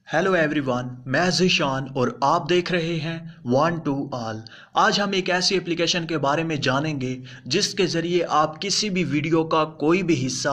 Hello everyone, मैं ज़ीशान और आप देख रहे हैं वन टू ऑल। आज हम एक ऐसी एप्लीकेशन के बारे में जानेंगे जिसके ज़रिए आप किसी भी वीडियो का कोई भी हिस्सा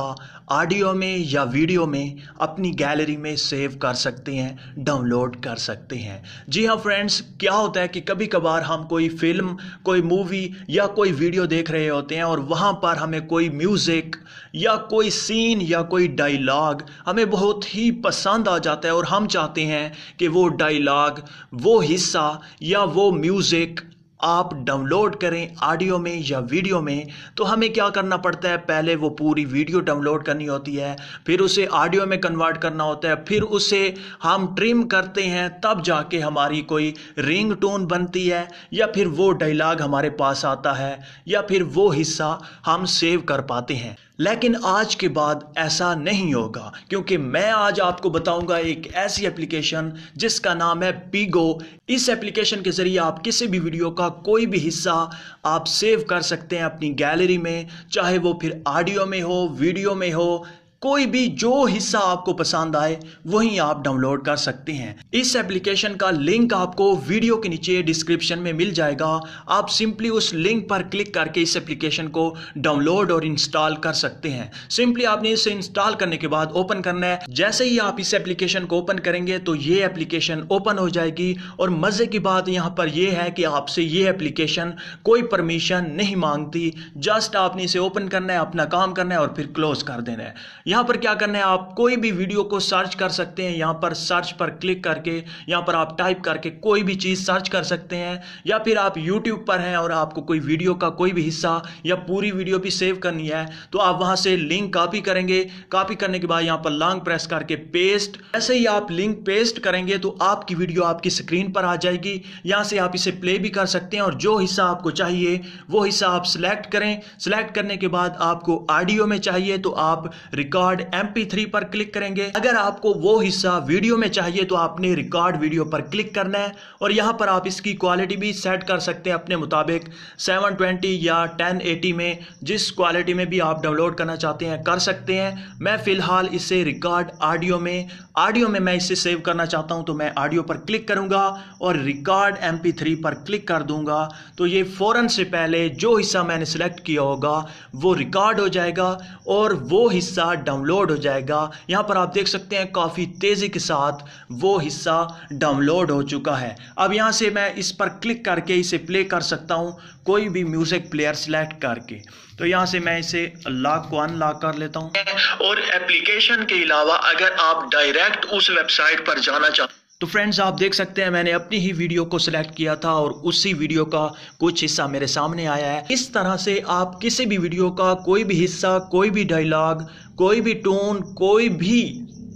ऑडियो में या वीडियो में अपनी गैलरी में सेव कर सकते हैं, डाउनलोड कर सकते हैं। जी हाँ फ्रेंड्स, क्या होता है कि कभी कभार हम कोई फिल्म, कोई मूवी या कोई वीडियो देख रहे होते हैं और वहाँ पर हमें कोई म्यूज़िक या कोई सीन या कोई डायलॉग हमें बहुत ही पसंद आ जाता है और हम चाहते हैं कि वो डायलॉग, वो हिस्सा या वो म्यूज़िक आप डाउनलोड करें ऑडियो में या वीडियो में। तो हमें क्या करना पड़ता है, पहले वो पूरी वीडियो डाउनलोड करनी होती है, फिर उसे ऑडियो में कन्वर्ट करना होता है, फिर उसे हम ट्रिम करते हैं, तब जाके हमारी कोई रिंगटोन बनती है या फिर वो डायलॉग हमारे पास आता है या फिर वो हिस्सा हम सेव कर पाते हैं। लेकिन आज के बाद ऐसा नहीं होगा, क्योंकि मैं आज आपको बताऊंगा एक ऐसी एप्लीकेशन जिसका नाम है पीगो। इस एप्लीकेशन के जरिए आप किसी भी वीडियो का कोई भी हिस्सा आप सेव कर सकते हैं अपनी गैलरी में, चाहे वो फिर ऑडियो में हो, वीडियो में हो, कोई भी जो हिस्सा आपको पसंद आए वही आप डाउनलोड कर सकते हैं। इस एप्लीकेशन का लिंक आपको वीडियो के नीचे डिस्क्रिप्शन में मिल जाएगा। आप सिंपली उस लिंक पर क्लिक करके इस एप्लीकेशन को डाउनलोड और इंस्टॉल कर सकते हैं। सिंपली आपने इसे इंस्टॉल करने के बाद ओपन करना है। जैसे ही आप इस एप्लीकेशन को ओपन करेंगे तो ये एप्लीकेशन ओपन हो जाएगी और मजे की बात यहाँ पर यह है कि आपसे ये एप्लीकेशन कोई परमिशन नहीं मांगती। जस्ट आपने इसे ओपन करना है, अपना काम करना है और फिर क्लोज कर देना है। यहाँ पर क्या करना है, आप कोई भी वीडियो को सर्च कर सकते हैं। यहाँ पर सर्च पर क्लिक करके यहाँ पर आप टाइप करके कोई भी चीज़ सर्च कर सकते हैं, या फिर आप YouTube पर हैं और आपको कोई वीडियो का कोई भी हिस्सा या पूरी वीडियो भी सेव करनी है तो आप वहाँ से लिंक कॉपी करेंगे। कॉपी करने के बाद यहाँ पर लॉन्ग प्रेस करके पेस्ट। ऐसे ही आप लिंक पेस्ट करेंगे तो आपकी वीडियो आपकी स्क्रीन पर आ जाएगी। यहाँ से आप इसे प्ले भी कर सकते हैं और जो हिस्सा आपको चाहिए वो हिस्सा आप सिलेक्ट करें। सिलेक्ट करने के बाद आपको ऑडियो में चाहिए तो आप रिकॉर्ड MP3 पर क्लिक करेंगे। अगर आपको वो हिस्सा वीडियो में चाहिए तो आपने रिकॉर्ड वीडियो पर क्लिक करना है और यहां पर आप इसकी क्वालिटी भी सेट कर सकते हैं अपने मुताबिक, 720 या 1080 में, जिस क्वालिटी में भी आप डाउनलोड करना चाहते हैं कर सकते हैं। मैं फिलहाल इसे रिकॉर्ड ऑडियो में मैं इसे सेव करना चाहता हूं तो मैं ऑडियो पर क्लिक करूंगा और रिकॉर्ड MP3 पर क्लिक कर दूंगा तो ये फौरन से पहले जो हिस्सा मैंने सिलेक्ट किया होगा वो रिकॉर्ड हो जाएगा और वो हिस्सा डाउनलोड हो जाएगा। यहाँ पर आप देख सकते हैं काफ़ी तेज़ी के साथ वो हिस्सा डाउनलोड हो चुका है। अब यहाँ से मैं इस पर क्लिक करके इसे प्ले कर सकता हूँ, कोई भी म्यूज़िक प्लेयर सिलेक्ट करके। तो यहाँ से मैं इसे लॉक को अनलॉक कर लेता हूँ। और एप्लीकेशन के अलावा अगर आप डायरेक्ट उस वेबसाइट पर जाना चाहते तो फ्रेंड्स, आप देख सकते हैं मैंने अपनी ही वीडियो को सिलेक्ट किया था और उसी वीडियो का कुछ हिस्सा मेरे सामने आया है। इस तरह से आप किसी भी वीडियो का कोई भी हिस्सा, कोई भी डायलॉग, कोई भी टोन, कोई भी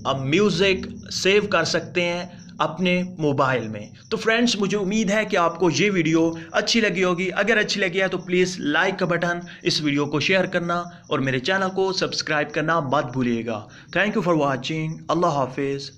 म्यूज़िक सेव कर सकते हैं अपने मोबाइल में। तो फ्रेंड्स, मुझे उम्मीद है कि आपको ये वीडियो अच्छी लगी होगी। अगर अच्छी लगी है तो प्लीज़ लाइक का बटन, इस वीडियो को शेयर करना और मेरे चैनल को सब्सक्राइब करना मत भूलिएगा। Thank you for watching. अल्लाह हाफिज़।